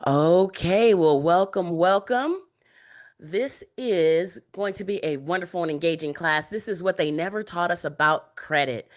Okay, well, welcome. This is going to be a wonderful and engaging class. This is what they never taught us about credit.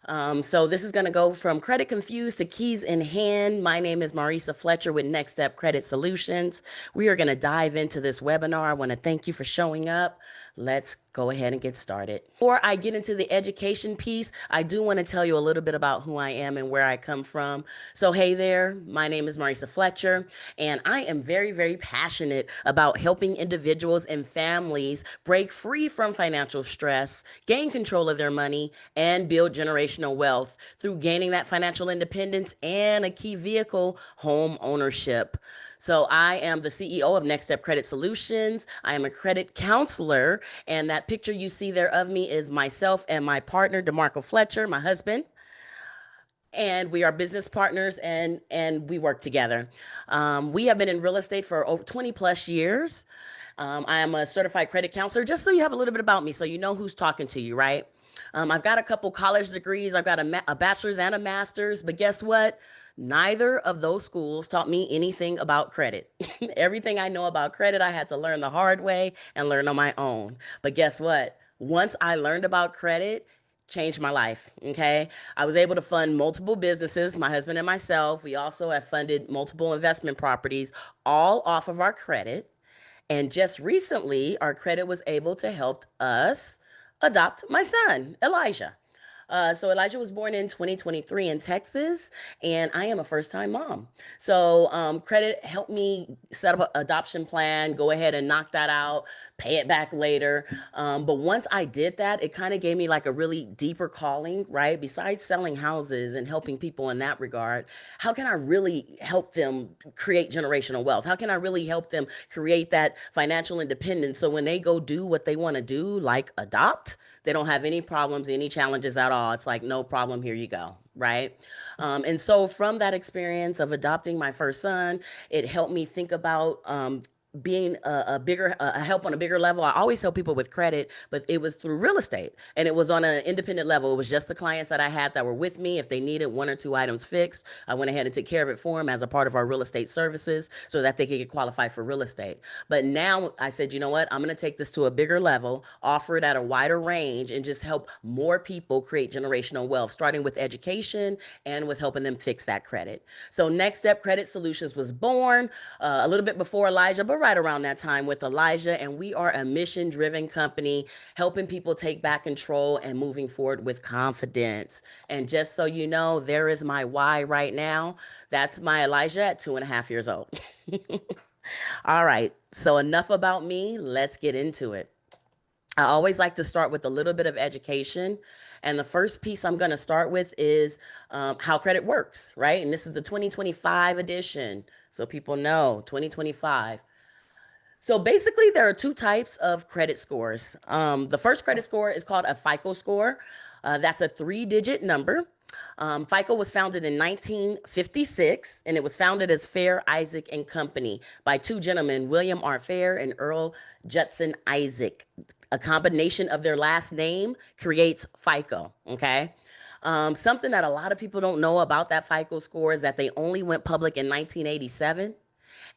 So this is going to go from credit confused to keys in hand. My name is Marisa Fletcher with Next Step Credit Solutions. We are going to dive into this webinar. I want to thank you for showing up. Let's go ahead and get started. Before I get into the education piece, I do want to tell you a little bit about who I am and where I come from. So, hey there, my name is Marisa Fletcher, and I am very passionate about helping individuals and families break free from financial stress, gain control of their money, and build generational wealth through gaining that financial independence and a key vehicle, home ownership. So I am the CEO of Next Step Credit Solutions. I am a credit counselor, and that picture you see there of me is myself and my partner, DeMarco Fletcher, my husband, and we are business partners and we work together. We have been in real estate for over 20 plus years. I am a certified credit counselor, just so you have a little bit about me, so you know who's talking to you, right? I've got a couple college degrees. I've got a bachelor's and a master's, but guess what? Neither of those schools taught me anything about credit. Everything I know about credit, I had to learn the hard way and learn on my own. But guess what? Once I learned about credit, changed my life. Okay. I was able to fund multiple businesses, my husband and myself. We also have funded multiple investment properties, all off of our credit. And just recently, our credit was able to help us adopt my son, Elijah. So Elijah was born in 2023 in Texas, and I am a first-time mom. So credit helped me set up an adoption plan, go ahead and knock that out, pay it back later. But once I did that, it kind of gave me like a really deeper calling, right? Besides selling houses and helping people in that regard, how can I really help them create generational wealth? How can I really help them create that financial independence so when they go do what they want to do, like adopt, they don't have any problems, any challenges at all. It's like, no problem, here you go. Right. And so from that experience of adopting my first son, it helped me think about being a bigger a help on a bigger level. I always help people with credit, but it was through real estate, and it was on an independent level. It was just the clients that I had that were with me. If they needed one or two items fixed, I went ahead and took care of it for them as a part of our real estate services so that they could get qualified for real estate. But now I said, you know what? I'm going to take this to a bigger level, offer it at a wider range, and just help more people create generational wealth, starting with education and with helping them fix that credit. So Next Step Credit Solutions was born a little bit before Elijah, but right around that time with Elijah. And we are a mission driven company helping people take back control and moving forward with confidence. And just so you know, there is my why right now. That's my Elijah at 2.5 years old. All right. So enough about me. Let's get into it. I always like to start with a little bit of education. And the first piece I'm going to start with is how credit works, right? And this is the 2025 edition. So people know 2025. So basically, there are two types of credit scores. The first credit score is called a FICO score. That's a three-digit number. FICO was founded in 1956, and it was founded as Fair, Isaac, and Company by two gentlemen, William R. Fair and Earl Judson Isaac. A combination of their last name creates FICO, okay? Something that a lot of people don't know about that FICO score is that they only went public in 1987,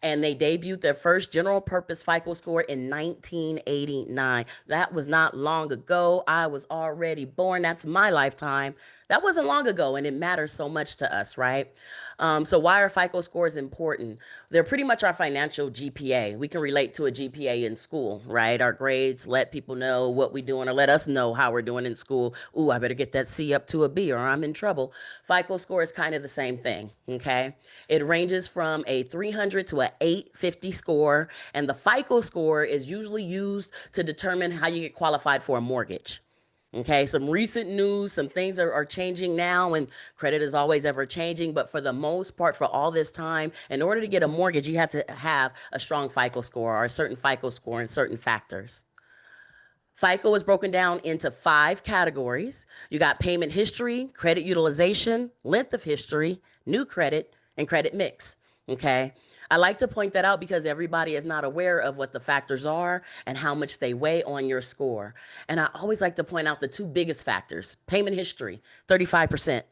and they debuted their first general purpose FICO score in 1989. That was not long ago. I was already born. That's my lifetime. That wasn't long ago, and it matters so much to us, right? So why are FICO scores important? They're pretty much our financial GPA. We can relate to a GPA in school, right? Our grades let people know what we're doing or let us know how we're doing in school. Ooh, I better get that C up to a B or I'm in trouble. FICO score is kind of the same thing, okay? It ranges from a 300 to an 850 score, and the FICO score is usually used to determine how you get qualified for a mortgage. Okay, some recent news, some things are changing now, and credit is always ever changing. But for the most part, for all this time, in order to get a mortgage, you have to have a strong FICO score or a certain FICO score and certain factors. FICO is broken down into 5 categories. You got payment history, credit utilization, length of history, new credit, and credit mix. Okay. I like to point that out because everybody is not aware of what the factors are and how much they weigh on your score. And I always like to point out the two biggest factors: payment history, 35%,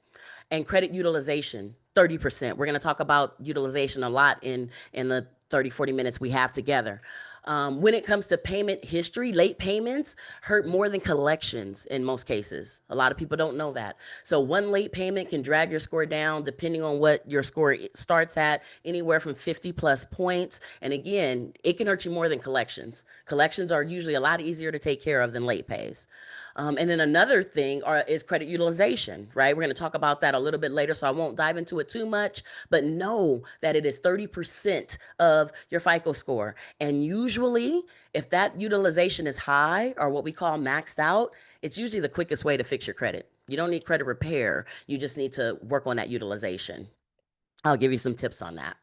and credit utilization, 30%. We're going to talk about utilization a lot in the 30, 40 minutes we have together. When it comes to payment history, late payments hurt more than collections in most cases. A lot of people don't know that. So one late payment can drag your score down depending on what your score starts at, anywhere from 50 plus points. And again, it can hurt you more than collections. Collections are usually a lot easier to take care of than late pays. And then another thing is credit utilization, right? We're going to talk about that a little bit later, so I won't dive into it too much, but know that it is 30% of your FICO score. And usually, if that utilization is high or what we call maxed out, it's usually the quickest way to fix your credit. You don't need credit repair, you just need to work on that utilization. I'll give you some tips on that.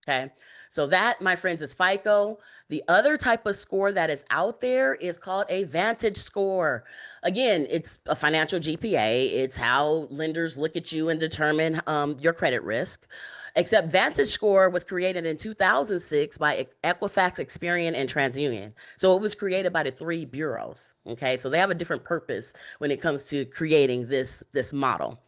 Okay. So that, my friends, is FICO. The other type of score that is out there is called a Vantage score. Again, it's a financial GPA. It's how lenders look at you and determine your credit risk. Except Vantage score was created in 2006 by Equifax, Experian, and TransUnion. So it was created by the three bureaus. Okay, so they have a different purpose when it comes to creating this model.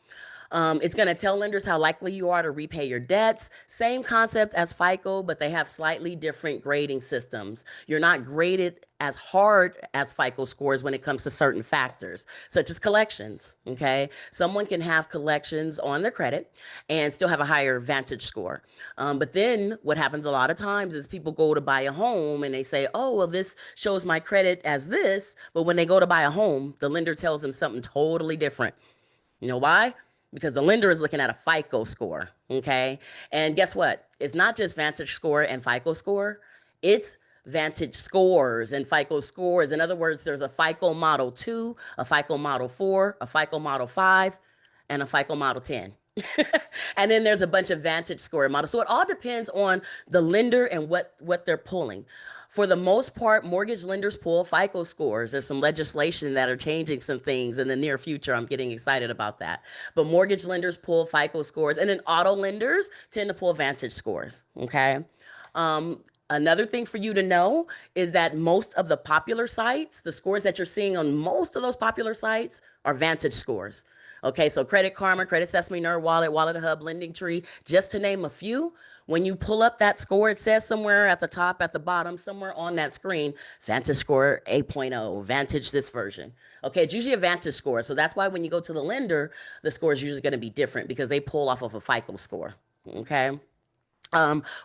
It's going to tell lenders how likely you are to repay your debts. Same concept as FICO, but they have slightly different grading systems. You're not graded as hard as FICO scores when it comes to certain factors, such as collections. Okay. Someone can have collections on their credit and still have a higher Vantage score. But then what happens a lot of times is people go to buy a home and they say, oh, well, this shows my credit as this. But when they go to buy a home, the lender tells them something totally different. You know why? Because the lender is looking at a FICO score. Okay. And guess what? It's not just Vantage score and FICO score, it's Vantage scores and FICO scores. In other words, there's a FICO Model 2, a FICO Model 4, a FICO Model 5, and a FICO Model 10. And then there's a bunch of Vantage score models. So it all depends on the lender and what they're pulling. For the most part, mortgage lenders pull FICO scores. There's some legislation that are changing some things in the near future. I'm getting excited about that. But mortgage lenders pull FICO scores, and then auto lenders tend to pull Vantage scores. Okay. Another thing for you to know is that most of the popular sites, the scores that you're seeing on most of those popular sites, are Vantage scores. Okay, so Credit Karma, Credit Sesame, Nerd Wallet, Wallet Hub, Lending Tree, just to name a few. When you pull up that score, it says somewhere at the top, at the bottom, somewhere on that screen, Vantage score 8.0, Vantage this version. Okay, it's usually a Vantage score. So that's why when you go to the lender, the score is usually going to be different because they pull off of a FICO score. Okay.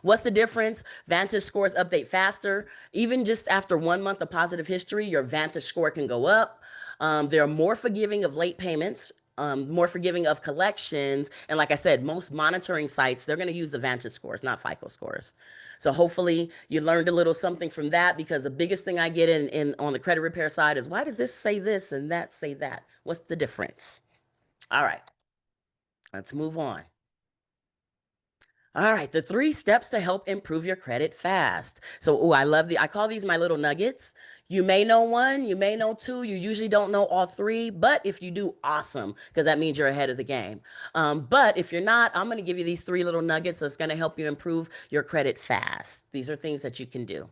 What's the difference? Vantage scores update faster. Even just after 1 month of positive history, your Vantage score can go up. They're more forgiving of late payments, more forgiving of collections. And like I said, most monitoring sites, they're going to use the Vantage scores, not FICO scores. So hopefully you learned a little something from that, because the biggest thing I get in on the credit repair side is, why does this say this and that say that? What's the difference? All right, let's move on. All right, the 3 steps to help improve your credit fast. So, I love I call these my little nuggets. You may know one, you may know two, you usually don't know all three, but if you do, awesome, because that means you're ahead of the game. But if you're not, I'm going to give you these 3 little nuggets that's going to help you improve your credit fast. These are things that you can do.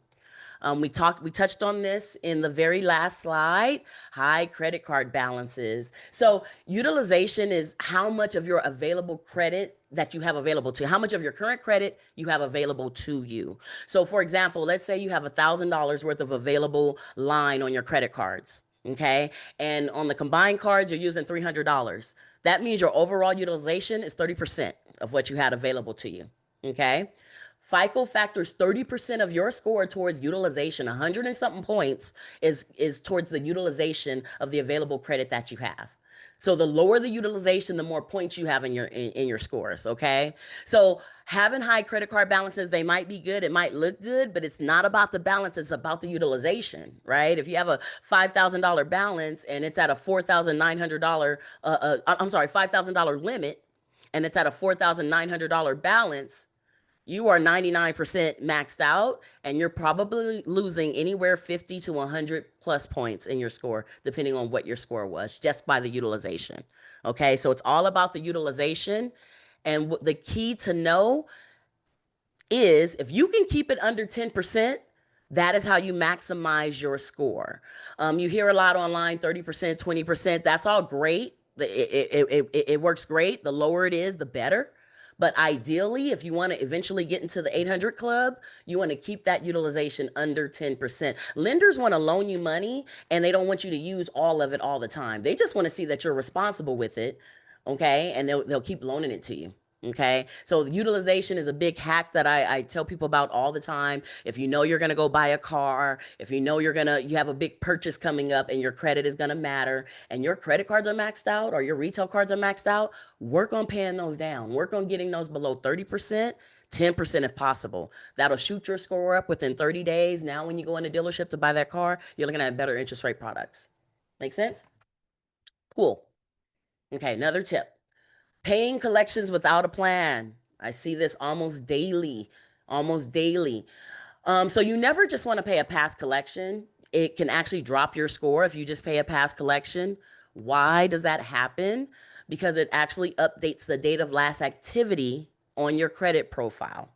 We touched on this in the very last slide, high credit card balances. So utilization is how much of your available credit that you have available to, how much of your current credit you have available to you. So for example, let's say you have $1,000 worth of available line on your credit cards. Okay. And on the combined cards, you're using $300. That means your overall utilization is 30% of what you had available to you. Okay. FICO factors 30% of your score towards utilization. 100 and something points is towards the utilization of the available credit that you have. So the lower the utilization, the more points you have in your scores. Okay. So having high credit card balances, they might be good. It might look good, but it's not about the balance. It's about the utilization, right? If you have a $5,000 balance and it's at a $4,900, I'm sorry, $5,000 limit, and it's at a $4,900 balance, you are 99% maxed out, and you're probably losing anywhere 50 to 100 plus points in your score, depending on what your score was, just by the utilization. Okay, so it's all about the utilization. And the key to know is, if you can keep it under 10%, that is how you maximize your score. You hear a lot online, 30%, 20%. That's all great. It works great. The lower it is, the better. But ideally, if you want to eventually get into the 800 club, you want to keep that utilization under 10%. Lenders want to loan you money and they don't want you to use all of it all the time. They just want to see that you're responsible with it, okay? And they'll keep loaning it to you. Okay, so utilization is a big hack that I tell people about all the time. If you know you're gonna go buy a car, if you know you have a big purchase coming up and your credit is gonna matter, and your credit cards are maxed out or your retail cards are maxed out, work on paying those down. Work on getting those below 30%. 10% if possible. That'll shoot your score up within 30 days. Now, when you go in a dealership to buy that car, you're looking at better interest rate products. Make sense? Cool. Okay, another tip. Paying collections without a plan. I see this almost daily, almost daily. So you never just want to pay a past collection. It can actually drop your score if you just pay a past collection. Why does that happen? Because it actually updates the date of last activity on your credit profile.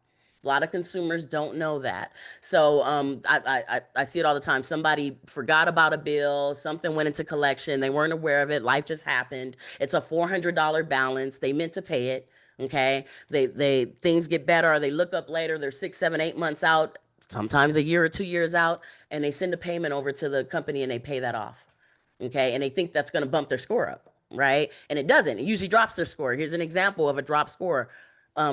A lot of consumers don't know that. So I see it all the time. Somebody forgot about a bill, something went into collection, they weren't aware of it, life just happened. It's a $400 balance. They meant to pay it. Okay. They things get better, or they look up later, they're 6, 7, 8 months out, sometimes a year or 2 years out, and they send a payment over to the company and they pay that off. Okay. And they think that's going to bump their score up, right? And it doesn't. It usually drops their score. Here's an example of a drop score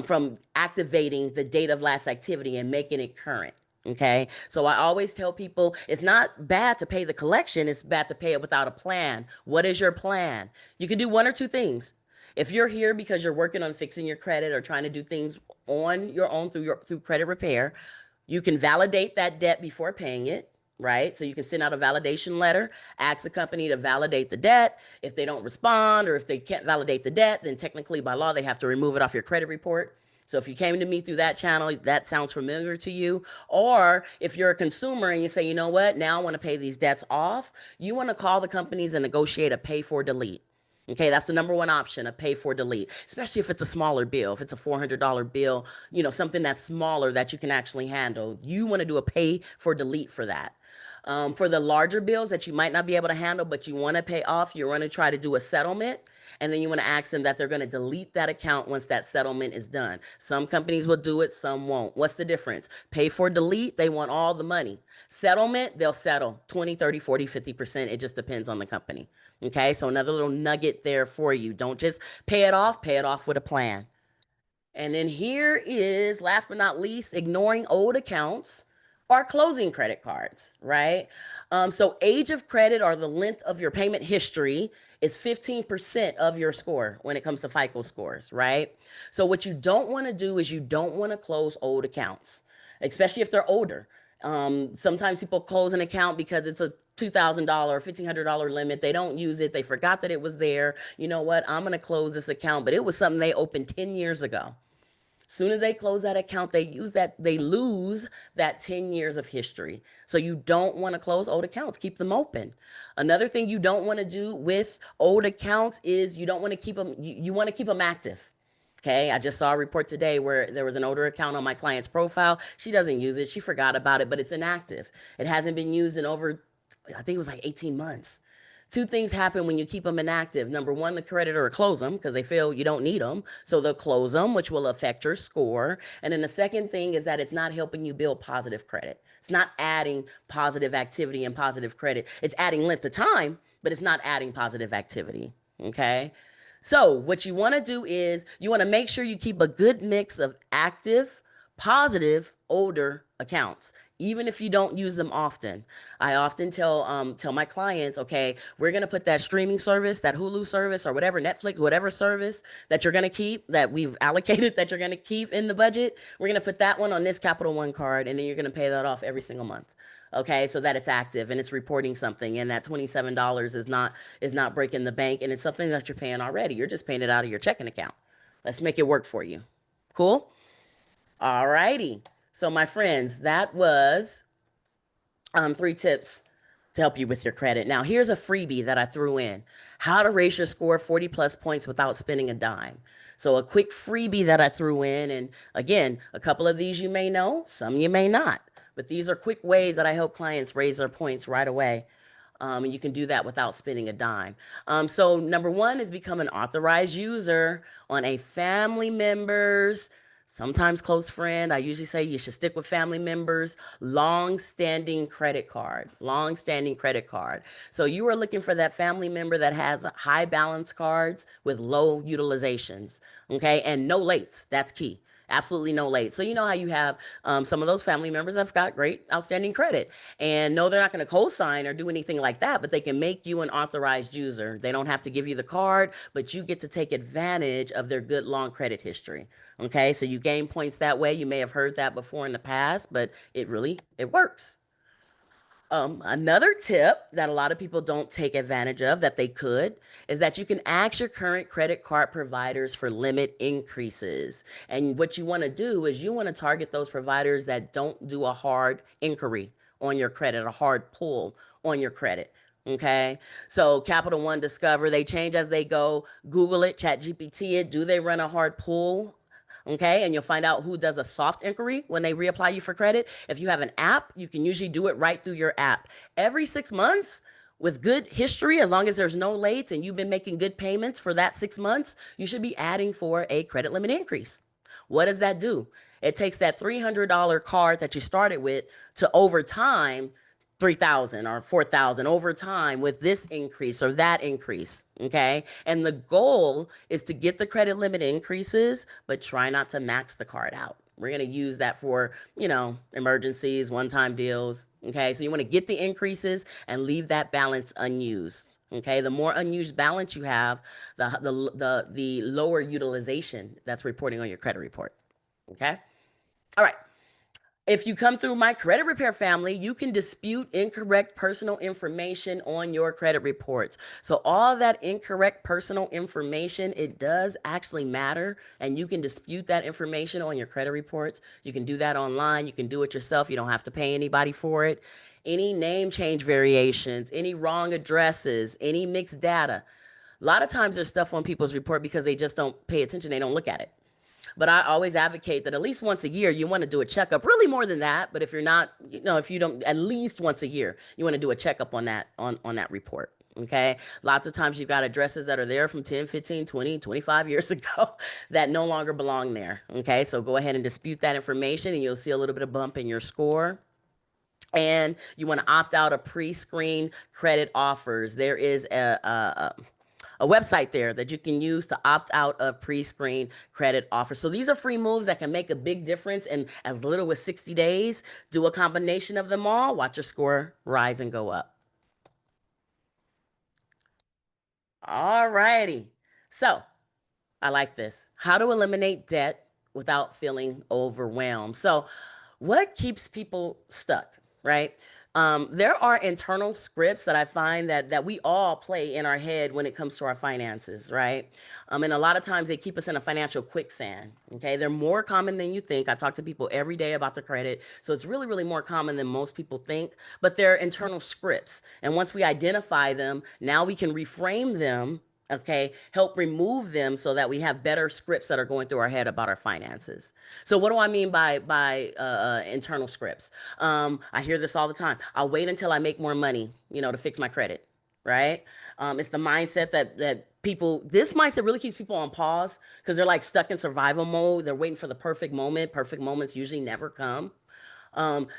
from activating the date of last activity and making it current. Okay. So I always tell people it's not bad to pay the collection, it's bad to pay it without a plan. What is your plan? You can do one or two things. If you're here because you're working on fixing your credit or trying to do things on your own through credit repair, you can validate that debt before paying it, right? So you can send out a validation letter, ask the company to validate the debt. If they don't respond or if they can't validate the debt, then technically by law, they have to remove it off your credit report. So if you came to me through that channel, that sounds familiar to you. Or if you're a consumer and you say, you know what, now I want to pay these debts off, you want to call the companies and negotiate a pay for delete. Okay, that's the number one option, a pay for delete, especially if it's a smaller bill. If it's a $400 bill, something that's smaller that you can actually handle. You want to do a pay for delete for that. For the larger bills that you might not be able to handle, but you want to pay off, you're going to try to do a settlement. And then you want to ask them that they're going to delete that account once that settlement is done. Some companies will do it, some won't. What's the difference? Pay for delete, they want all the money. Settlement, they'll settle 20, 30, 40, 50%. It just depends on the company. Okay, so another little nugget there for you. Don't just pay it off with a plan. And then here is, last but not least, ignoring old accounts or closing credit cards, right? So age of credit or the length of your payment history is 15% of your score when it comes to FICO scores, right? So what you don't want to do is you don't want to close old accounts, especially if they're older. Sometimes people close an account because it's a $2,000, $1,500 limit. They don't use it. They forgot that it was there. You know what? I'm going to close this account, but it was something they opened 10 years ago. Soon as they close that account, they lose that 10 years of history. So you don't want to close old accounts, keep them open. Another thing you don't want to do with old accounts is you don't want to keep them, you want to keep them active. Okay, I just saw a report today where there was an older account on my client's profile. She doesn't use it. She forgot about it, but it's inactive. It hasn't been used in over, I think it was like 18 months. Two things happen when you keep them inactive. Number one, the creditor will close them because they feel you don't need them. So they'll close them, which will affect your score. And then the second thing is that it's not helping you build positive credit. It's not adding positive activity and positive credit. It's adding length of time, but it's not adding positive activity. Okay. So what you want to do is you want to make sure you keep a good mix of active, positive, older accounts, even if you don't use them often. I often tell my clients, okay, we're gonna put that streaming service, that Hulu service, or whatever, Netflix, whatever service that you're gonna keep, that we've allocated, that you're gonna keep in the budget. We're gonna put that one on this Capital One card, and then you're gonna pay that off every single month. Okay, so that it's active and it's reporting something, and that $27 is not breaking the bank, and it's something that you're paying already. You're just paying it out of your checking account. Let's make it work for you. Cool. All righty. So, my friends, that was 3 tips to help you with your credit. Now, here's a freebie that I threw in: how to raise your score 40 plus points without spending a dime. So, a quick freebie that I threw in. And again, a couple of these you may know, some you may not. But these are quick ways that I help clients raise their points right away. And you can do that without spending a dime. So, number one is become an authorized user on a family member's, sometimes close friend. I usually say you should stick with family members, long-standing credit card, long-standing credit card. So you are looking for that family member that has high balance cards with low utilizations, okay, and no lates. That's key. Absolutely no late. So you know how you have some of those family members have got great outstanding credit, and no, they're not going to co-sign or do anything like that, but they can make you an authorized user. They don't have to give you the card, but you get to take advantage of their good long credit history. Okay, so you gain points that way. You may have heard that before in the past, but it works. Another tip that a lot of people don't take advantage of that they could is that you can ask your current credit card providers for limit increases. And what you want to do is you want to target those providers that don't do a hard inquiry on your credit, a hard pull on your credit. Okay. So Capital One, Discover, they change as they go. Google it, Chat GPT it. Do they run a hard pull? Okay, and you'll find out who does a soft inquiry when they reapply you for credit. If you have an app, you can usually do it right through your app. Every 6 months, with good history, as long as there's no lates and you've been making good payments for that 6 months, you should be adding for a credit limit increase. What does that do? It takes that $300 card that you started with to, over time, 3,000 or 4,000 over time with this increase or that increase. Okay. And the goal is to get the credit limit increases, but try not to max the card out. We're going to use that for, emergencies, one time deals. Okay. So you want to get the increases and leave that balance unused. Okay. The more unused balance you have, the lower utilization that's reporting on your credit report. Okay. All right. If you come through my credit repair family, you can dispute incorrect personal information on your credit reports. So all that incorrect personal information, it does actually matter, and you can dispute that information on your credit reports. You can do that online. You can do it yourself. You don't have to pay anybody for it. Any name change variations, any wrong addresses, any mixed data. A lot of times there's stuff on people's report because they just don't pay attention. They don't look at it. But I always advocate that at least once a year you want to do a checkup. Really more than that, but if you're not, if you don't, at least once a year you want to do a checkup on that report. Okay. Lots of times you've got addresses that are there from 10, 15, 20, 25 years ago that no longer belong there. Okay. So go ahead and dispute that information and you'll see a little bit of bump in your score. And you want to opt out of pre-screen credit offers. There is a website there that you can use to opt out of pre-screen credit offers. So these are free moves that can make a big difference in as little as 60 days. Do a combination of them all, watch your score rise and go up. All righty. So I like this. How to eliminate debt without feeling overwhelmed. So, what keeps people stuck, right? There are internal scripts that I find that we all play in our head when it comes to our finances, right? And a lot of times they keep us in a financial quicksand. Okay, they're more common than you think. I talk to people every day about the credit, so it's really, really more common than most people think. But they're internal scripts, and once we identify them, now we can reframe them, okay, help remove them so that we have better scripts that are going through our head about our finances. So what do I mean by internal scripts? I hear this all the time. I'll wait until I make more money, to fix my credit, right? It's the mindset that people, this mindset really keeps people on pause because they're like stuck in survival mode. They're waiting for the perfect moment. Perfect moments usually never come.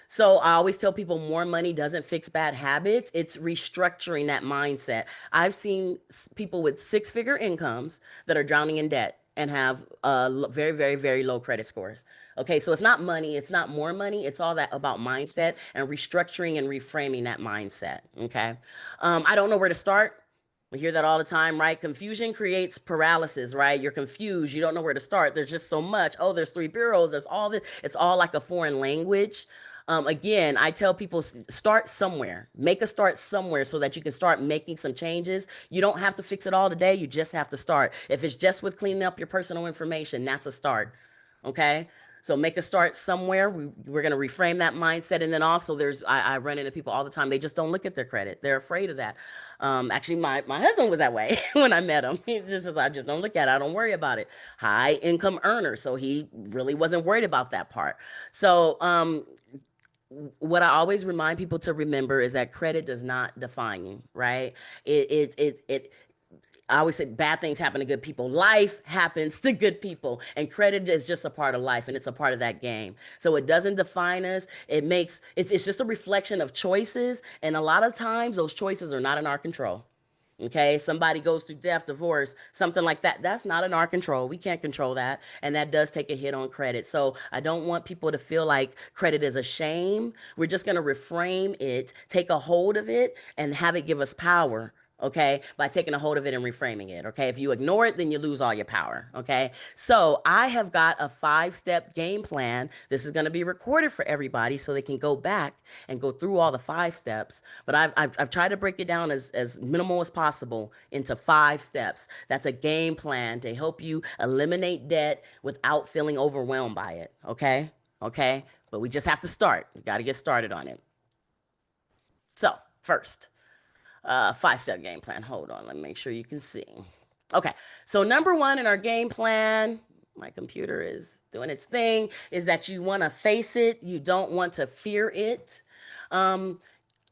So I always tell people more money doesn't fix bad habits. It's restructuring that mindset. I've seen people with six-figure incomes that are drowning in debt and have very, very, very low credit scores. Okay, so it's not money, it's not more money, it's all that about mindset and restructuring and reframing that mindset. Okay, I don't know where to start. We hear that all the time, right? Confusion creates paralysis, right? You're confused. You don't know where to start. There's just so much. Oh, there's three bureaus. There's all this. It's all like a foreign language. Again, I tell people start somewhere. Make a start somewhere so that you can start making some changes. You don't have to fix it all today. You just have to start. If it's just with cleaning up your personal information, that's a start. Okay. So make a start somewhere. We're going to reframe that mindset. And then also I run into people all the time. They just don't look at their credit. They're afraid of that. Actually, my husband was that way when I met him. He just says, I just don't look at it. I don't worry about it. High income earner. So he really wasn't worried about that part. So, what I always remind people to remember is that credit does not define you, right? It I always say bad things happen to good people. Life happens to good people, and credit is just a part of life, and it's a part of that game. So it doesn't define us. It's just a reflection of choices, and a lot of times those choices are not in our control. Okay, somebody goes through death, divorce, something like that. That's not in our control. We can't control that. And that does take a hit on credit. So I don't want people to feel like credit is a shame. We're just going to reframe it, take a hold of it, and have it give us power. Okay, by taking a hold of it and reframing it. Okay, if you ignore it, then you lose all your power. Okay, so I have got a 5 step game plan. This is going to be recorded for everybody so they can go back and go through all the 5 steps. But I've tried to break it down as minimal as possible into 5 steps. That's a game plan to help you eliminate debt without feeling overwhelmed by it. Okay, okay, but we just have to start. We got to get started on it. So first, 5 step game plan. Hold on, let me make sure you can see. Okay, so number one in our game plan, my computer is doing its thing, is that you want to face it. You don't want to fear it. Um,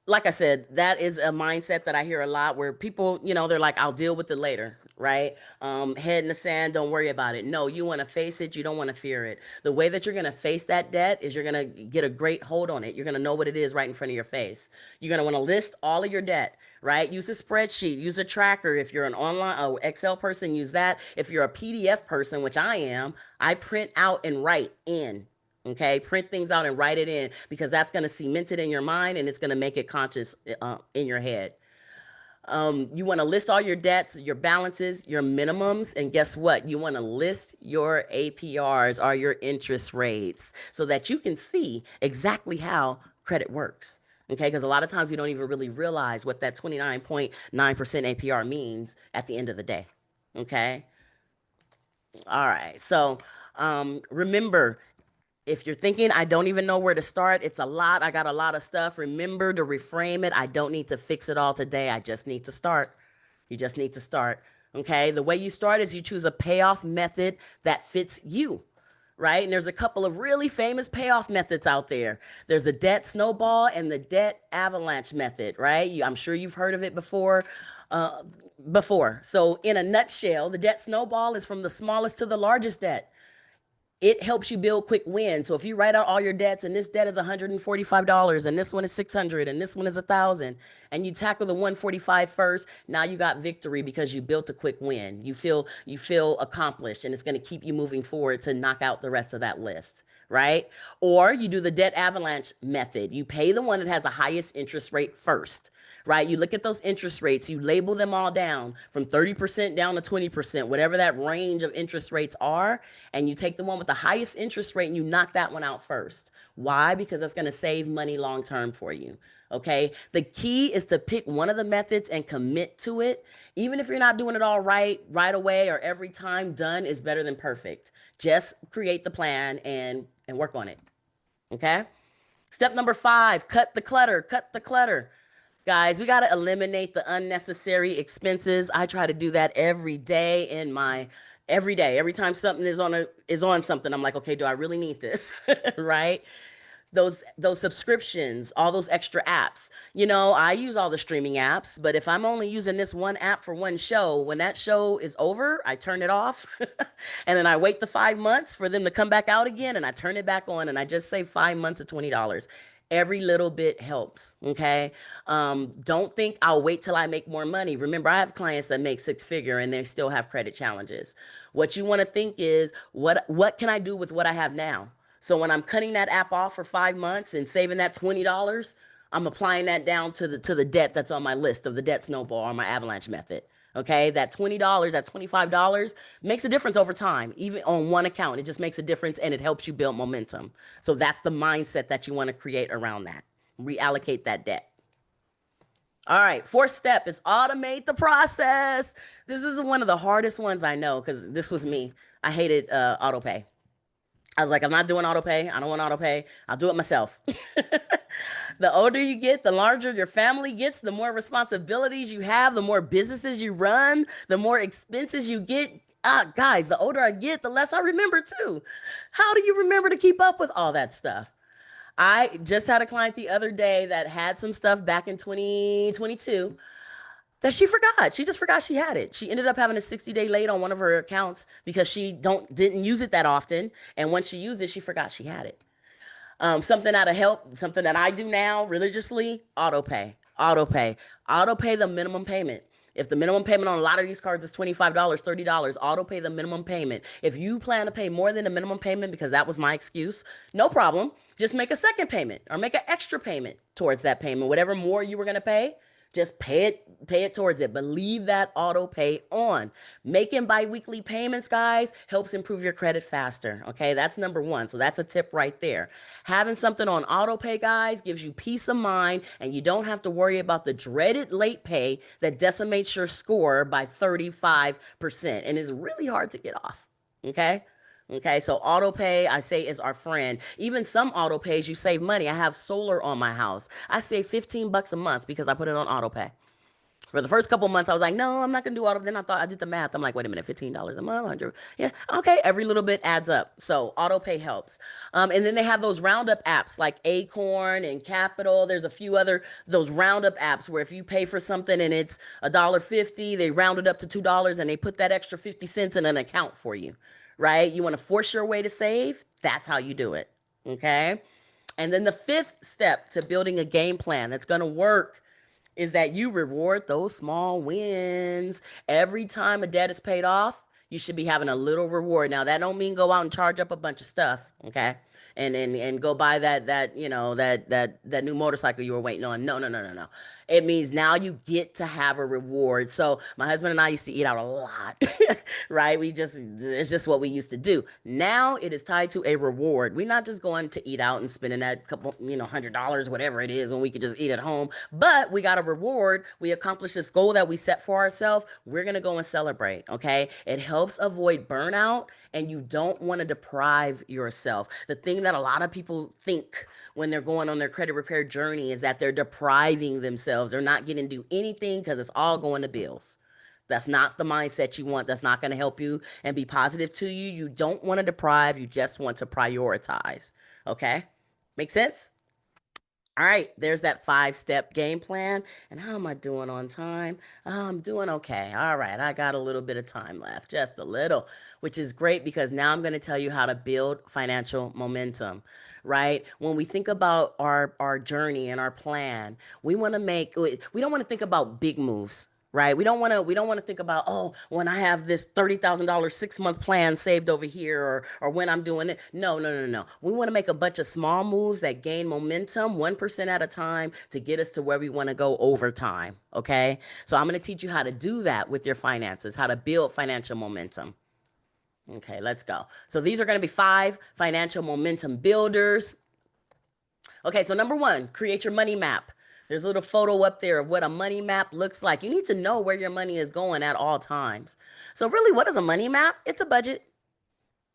like I said, that is a mindset that I hear a lot where people, they're like, I'll deal with it later, right? Head in the sand, don't worry about it. No, you want to face it. You don't want to fear it. The way that you're going to face that debt is you're going to get a great hold on it. You're going to know what it is right in front of your face. You're going to want to list all of your debt, right? Use a spreadsheet, use a tracker. If you're an online Excel person, use that. If you're a PDF person, which I am, I print out and write in. Okay, print things out and write it in because that's going to cement it in your mind and it's going to make it conscious in your head. You want to list all your debts, your balances, your minimums, and guess what? You want to list your APRs or your interest rates so that you can see exactly how credit works. Okay, because a lot of times we don't even really realize what that 29.9% APR means at the end of the day. Okay, all right. So remember, if you're thinking, I don't even know where to start, it's a lot. I got a lot of stuff. Remember to reframe it. I don't need to fix it all today. I just need to start. You just need to start. Okay. The way you start is you choose a payoff method that fits you. Right. And there's a couple of really famous payoff methods out there. There's the debt snowball and the debt avalanche method. Right. I'm sure you've heard of it before. So, in a nutshell, the debt snowball is from the smallest to the largest debt. It helps you build quick wins. So if you write out all your debts and this debt is $145 and this one is 600 and this one is 1,000 and you tackle the 145 first, now you got victory because you built a quick win. You feel accomplished and it's going to keep you moving forward to knock out the rest of that list, right? Or you do the debt avalanche method. You pay the one that has the highest interest rate first, right? You look at those interest rates, you label them all down from 30% down to 20%, whatever that range of interest rates are, and you take the one with the highest interest rate and you knock that one out first. Why? Because that's going to save money long term for you. Okay. The key is to pick one of the methods and commit to it. Even if you're not doing it all right away or every time, done is better than perfect. Just create the plan and work on it. Okay. Step number 5, cut the clutter. Cut the clutter. Guys, we got to eliminate the unnecessary expenses. I try to do that every day. Every time something is on something, I'm like, okay, do I really need this? Right? Those subscriptions, all those extra apps. I use all the streaming apps, but if I'm only using this one app for one show, when that show is over, I turn it off. And then I wait the 5 months for them to come back out again and I turn it back on and I just save 5 months of $20. Every little bit helps. Okay. Don't think I'll wait till I make more money. Remember, I have clients that make 6 figure and they still have credit challenges. What you want to think is what can I do with what I have now? So when I'm cutting that app off for 5 months and saving that $20, I'm applying that down to the debt that's on my list of the debt snowball or my avalanche method. Okay, that $20, that $25 makes a difference over time, even on one account. It just makes a difference and it helps you build momentum. So that's the mindset that you want to create around that. Reallocate that debt. All right, 4th step is automate the process. This is one of the hardest ones I know because this was me. I hated auto pay. I was like, I'm not doing auto pay. I don't want auto pay. I'll do it myself. The older you get, the larger your family gets, the more responsibilities you have, the more businesses you run, the more expenses you get. Guys, the older I get, the less I remember too. How do you remember to keep up with all that stuff? I just had a client the other day that had some stuff back in 2022 that she forgot. She just forgot she had it. She ended up having a 60-day late on one of her accounts because she don't didn't use it that often. And once she used it, she forgot she had it. Something out of help, something that I do now religiously, auto pay. Auto pay. Auto pay the minimum payment. If the minimum payment on a lot of these cards is $25, $30, auto pay the minimum payment. If you plan to pay more than the minimum payment, because that was my excuse, no problem. Just make a second payment or make an extra payment towards that payment. Whatever more you were going to pay, just pay it towards it, but leave that auto pay on. Making biweekly payments, guys, helps improve your credit faster. Okay, that's number one. So that's a tip right there. Having something on auto pay, guys, gives you peace of mind, and you don't have to worry about the dreaded late pay that decimates your score by 35% and is really hard to get off. Okay. Okay, so auto pay, I say, is our friend. Even some auto pays, you save money. I have solar on my house. I save 15 bucks a month because I put it on auto pay. For the first couple months, I was like, no, I'm not gonna do auto. Then I thought I did the math. I'm like, wait a minute, $15 a month, 100. Yeah, okay. Every little bit adds up. So auto pay helps. And then they have those roundup apps like Acorn and Capital. There's a few other those roundup apps where if you pay for something and it's $1.50, they round it up to $2 and they put that extra 50 cents in an account for you. Right? You want to force your way to save? That's how you do it. Okay. And then the fifth step to building a game plan that's going to work is that you reward those small wins. Every time a debt is paid off, you should be having a little reward. Now that don't mean go out and charge up a bunch of stuff, okay? And go buy that new motorcycle you were waiting on. No, no, no, no, no. It means now you get to have a reward. So my husband and I used to eat out a lot, right? It's just what we used to do. Now it is tied to a reward. We're not just going to eat out and spending that couple, $100, whatever it is, when we could just eat at home. But we got a reward. We accomplished this goal that we set for ourselves. We're going to go and celebrate, okay? It helps avoid burnout, and you don't want to deprive yourself. The thing that a lot of people think when they're going on their credit repair journey is that they're depriving themselves. They're not getting to do anything because it's all going to bills. That's not the mindset you want. That's not going to help you and be positive to you. You don't want to deprive. You just want to prioritize. Okay? Make sense? All right, there's that five-step game plan. And how am I doing on time? I'm doing okay. All right, I got a little bit of time left, just a little, which is great because now I'm going to tell you how to build financial momentum, right? When we think about our journey and our plan, we don't want to think about big moves. Right. We don't want to think about, oh, when I have this $30,000 6-month plan saved over here or when I'm doing it. No, no, no, no. We want to make a bunch of small moves that gain momentum 1% at a time to get us to where we want to go over time. Okay. So I'm going to teach you how to do that with your finances, how to build financial momentum. Okay, let's go. So these are going to be 5 financial momentum builders. Okay, so number 1, create your money map. There's a little photo up there of what a money map looks like. You need to know where your money is going at all times. So really, what is a money map? It's a budget.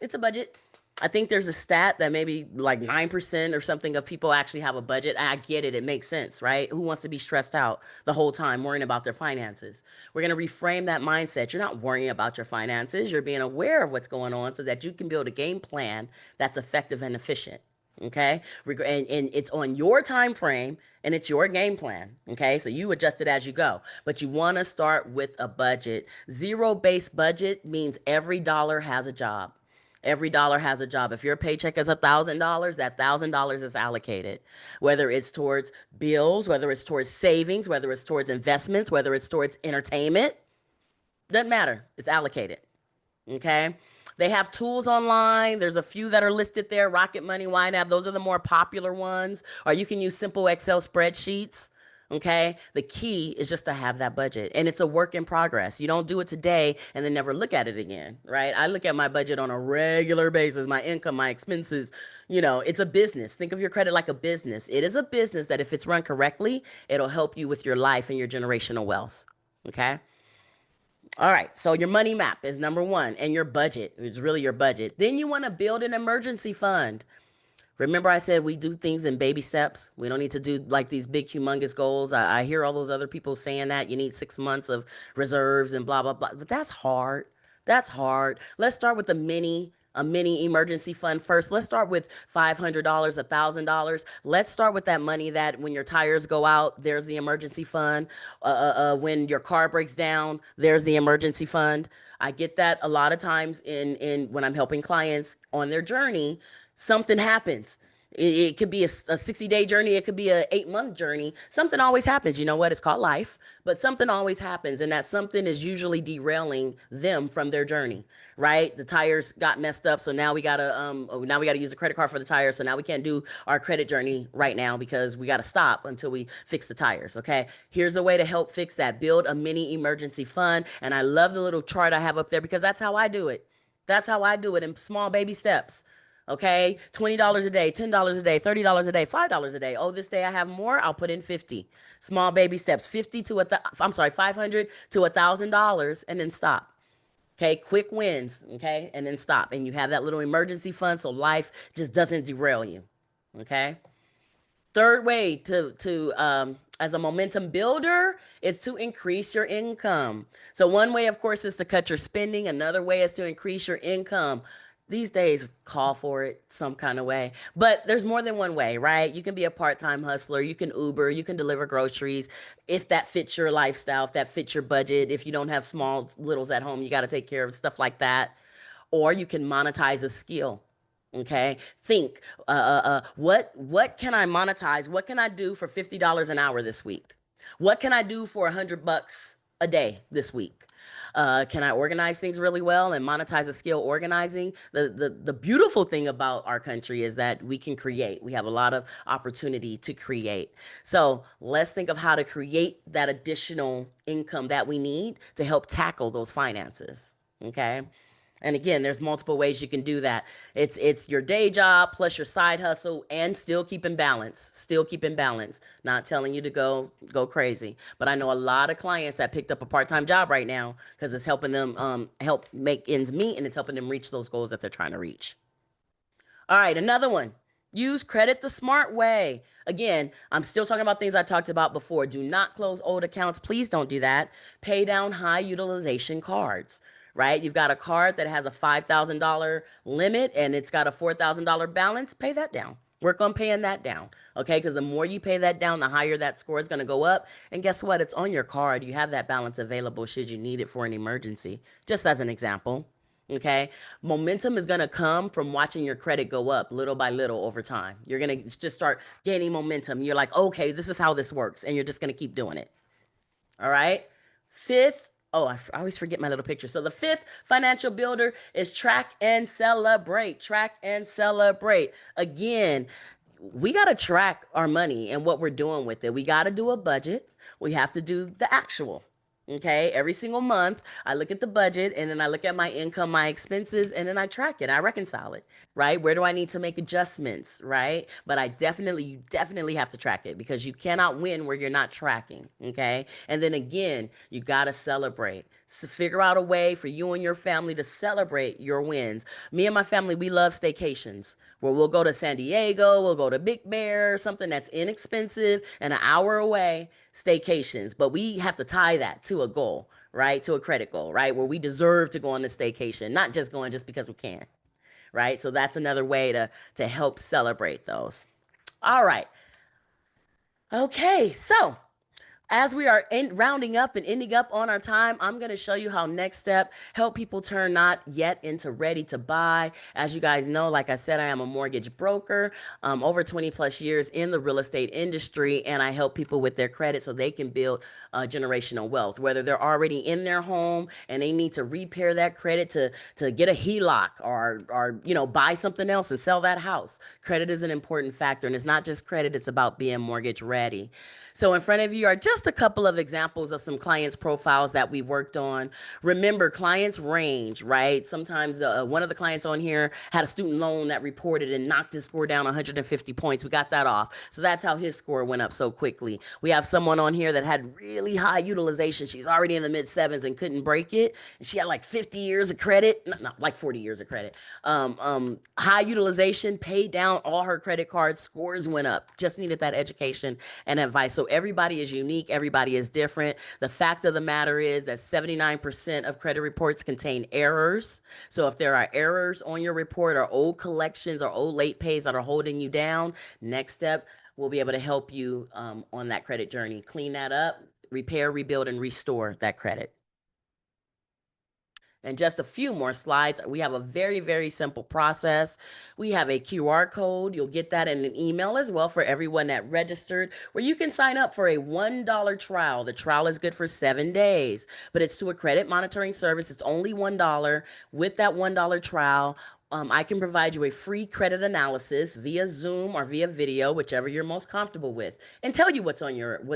It's a budget. I think there's a stat that maybe like 9% or something of people actually have a budget. I get it. It makes sense, right? Who wants to be stressed out the whole time worrying about their finances? We're going to reframe that mindset. You're not worrying about your finances. You're being aware of what's going on so that you can build a game plan that's effective and efficient. Okay. And it's on your time frame and it's your game plan. Okay. So you adjust it as you go, but you want to start with a budget. Zero based budget means every dollar has a job. Every dollar has a job. If your paycheck is $1,000, that $1,000 is allocated, whether it's towards bills, whether it's towards savings, whether it's towards investments, whether it's towards entertainment. Doesn't matter. It's allocated. Okay. They have tools online. There's a few that are listed there. Rocket Money, YNAB. Those are the more popular ones. Or you can use simple Excel spreadsheets. Okay. The key is just to have that budget. And it's a work in progress. You don't do it today and then never look at it again. Right. I look at my budget on a regular basis, my income, my expenses. It's a business. Think of your credit like a business. It is a business that if it's run correctly, it'll help you with your life and your generational wealth. Okay. All right, so your money map is number 1, and your budget is really your budget. Then you want to build an emergency fund. Remember, I said we do things in baby steps. We don't need to do like these big, humongous goals. I hear all those other people saying that you need 6 months of reserves and blah, blah, blah. But that's hard. That's hard. Let's start with the mini a mini emergency fund first. Let's start with $500, $1,000. Let's start with that money that when your tires go out, there's the emergency fund. When your car breaks down, there's the emergency fund. I get that a lot of times in when I'm helping clients on their journey, something happens. It could be a 60-day journey. It could be a 8-month journey. Something always happens. You know what? It's called life, but something always happens. And that something is usually derailing them from their journey, right? The tires got messed up. So now we gotta use a credit card for the tires. So now we can't do our credit journey right now because we got to stop until we fix the tires. Okay. Here's a way to help fix that. Build a mini emergency fund. And I love the little chart I have up there because that's how I do it. That's how I do it in small baby steps. Okay, $20 a day, $10 a day, $30 a day, $5 a day. Oh, this day I have more, I'll put in 50. Small baby steps, 50 to I'm sorry, 500 to $1,000 and then stop. Okay, quick wins, okay? And then stop. And you have that little emergency fund so life just doesn't derail you. Okay? Third way to as a momentum builder is to increase your income. So one way, of course, is to cut your spending. Another way is to increase your income. These days call for it some kind of way, but there's more than one way, right? You can be a part-time hustler, you can Uber, you can deliver groceries if that fits your lifestyle, if that fits your budget. If you don't have small littles at home, you got to take care of stuff like that. Or you can monetize a skill. Okay, think, what can I monetize? What can I do for $50 an hour this week? What can I do for $100 a day this week? Can I organize things really well and monetize a skill organizing? The beautiful thing about our country is that we can create. We have a lot of opportunity to create. So let's think of how to create that additional income that we need to help tackle those finances. Okay. And again, there's multiple ways you can do that. It's your day job plus your side hustle and still keeping balance. Still keeping balance. Not telling you to go crazy. But I know a lot of clients that picked up a part-time job right now because it's helping them help make ends meet and it's helping them reach those goals that they're trying to reach. All right, another one. Use credit the smart way. Again, I'm still talking about things I talked about before. Do not close old accounts. Please don't do that. Pay down high utilization cards, right? You've got a card that has a $5,000 limit and it's got a $4,000 balance. Pay that down. Work on paying that down, okay? Because the more you pay that down, the higher that score is going to go up. And guess what? It's on your card. You have that balance available should you need it for an emergency, just as an example. Okay. Momentum is going to come from watching your credit go up little by little over time. You're going to just start gaining momentum. You're like, okay, this is how this works. And you're just going to keep doing it. All right. Fifth, oh, I always forget my little picture. So the fifth financial builder is track and celebrate. Track and celebrate. Again, we got to track our money and what we're doing with it. We got to do a budget. We have to do the actual. Okay, every single month, I look at the budget and then I look at my income, my expenses, and then I track it. I reconcile it, right? Where do I need to make adjustments, right? But you definitely have to track it because you cannot win where you're not tracking. Okay, and then again, you got to celebrate. So figure out a way for you and your family to celebrate your wins. Me and my family, we love staycations where we'll go to San Diego, we'll go to Big Bear, something that's inexpensive and an hour away, staycations. But we have to tie that to a goal, right? To a credit goal, right? Where we deserve to go on the staycation, not just going just because we can, right? So that's another way to help celebrate those. All right. Okay, so as we are rounding up and ending up on our time, I'm going to show you how Next Step help people turn not yet into ready to buy. As you guys know, like I said, I am a mortgage broker, over 20 plus years in the real estate industry, and I help people with their credit so they can build generational wealth, whether they're already in their home and they need to repair that credit to get a HELOC or buy something else and sell that house. Credit is an important factor, and it's not just credit, it's about being mortgage ready. So in front of you are just a couple of examples of some clients' profiles that we worked on. Remember, clients range, right? Sometimes one of the clients on here had a student loan that reported and knocked his score down 150 points. We got that off. So that's how his score went up so quickly. We have someone on here that had really high utilization. She's already in the mid sevens and couldn't break it. And she had like 50 years of credit, not like 40 years of credit. High utilization, paid down all her credit cards, scores went up. Just needed that education and advice. So everybody is unique. unique. Everybody is different. The fact of the matter is that 79% of credit reports contain errors. So if there are errors on your report or old collections or old late pays that are holding you down, Next Step will be able to help you on that credit journey. Clean that up, repair, rebuild, and restore that credit. And just a few more slides. We have a very, very simple process. We have a QR code. You'll get that in an email as well for everyone that registered, where you can sign up for a $1 trial. The trial is good for 7 days, but it's to a credit monitoring service. It's only $1. With that $1 trial, I can provide you a free credit analysis via Zoom or via video, whichever you're most comfortable with, and tell you what's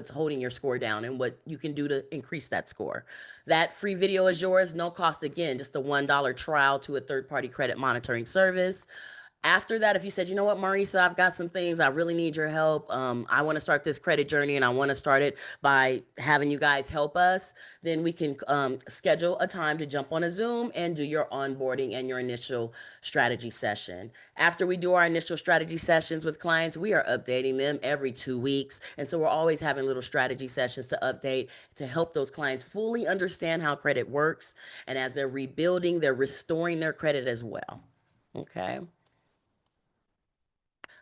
holding your score down and what you can do to increase that score. That free video is yours, no cost again, just a $1 trial to a third-party credit monitoring service. After that, if you said, you know what, Marisa, I've got some things, I really need your help. I want to start this credit journey and I want to start it by having you guys help us, then we can schedule a time to jump on a Zoom and do your onboarding and your initial strategy session. After we do our initial strategy sessions with clients, we are updating them every 2 weeks. And so we're always having little strategy sessions to update to help those clients fully understand how credit works. And as they're rebuilding, they're restoring their credit as well. Okay.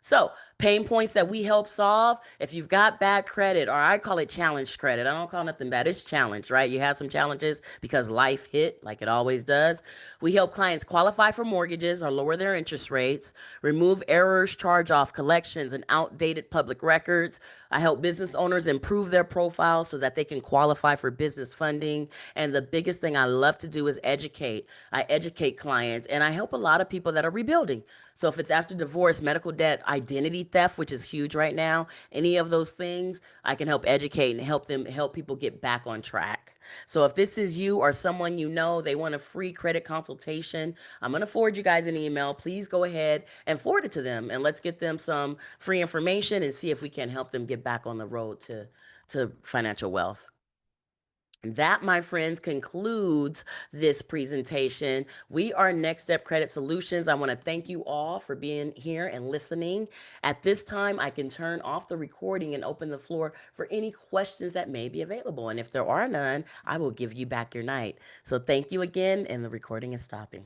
So, pain points that we help solve. If you've got bad credit, or I call it challenge credit, I don't call nothing bad. It's challenge, right? You have some challenges because life hit like it always does. We help clients qualify for mortgages or lower their interest rates, remove errors, charge off collections, and outdated public records. I help business owners improve their profiles so that they can qualify for business funding. And the biggest thing I love to do is educate. I educate clients and I help a lot of people that are rebuilding. So if it's after divorce, medical debt, identity theft, which is huge right now, any of those things, I can help educate and help people get back on track. So if this is you or someone you know, they want a free credit consultation, I'm going to forward you guys an email. Please go ahead and forward it to them and let's get them some free information and see if we can help them get back on the road to financial wealth. That, my friends, concludes this presentation. We are Next Step Credit Solutions. I want to thank you all for being here and listening. At this time, I can turn off the recording and open the floor for any questions that may be available. And if there are none, I will give you back your night. So thank you again, and the recording is stopping.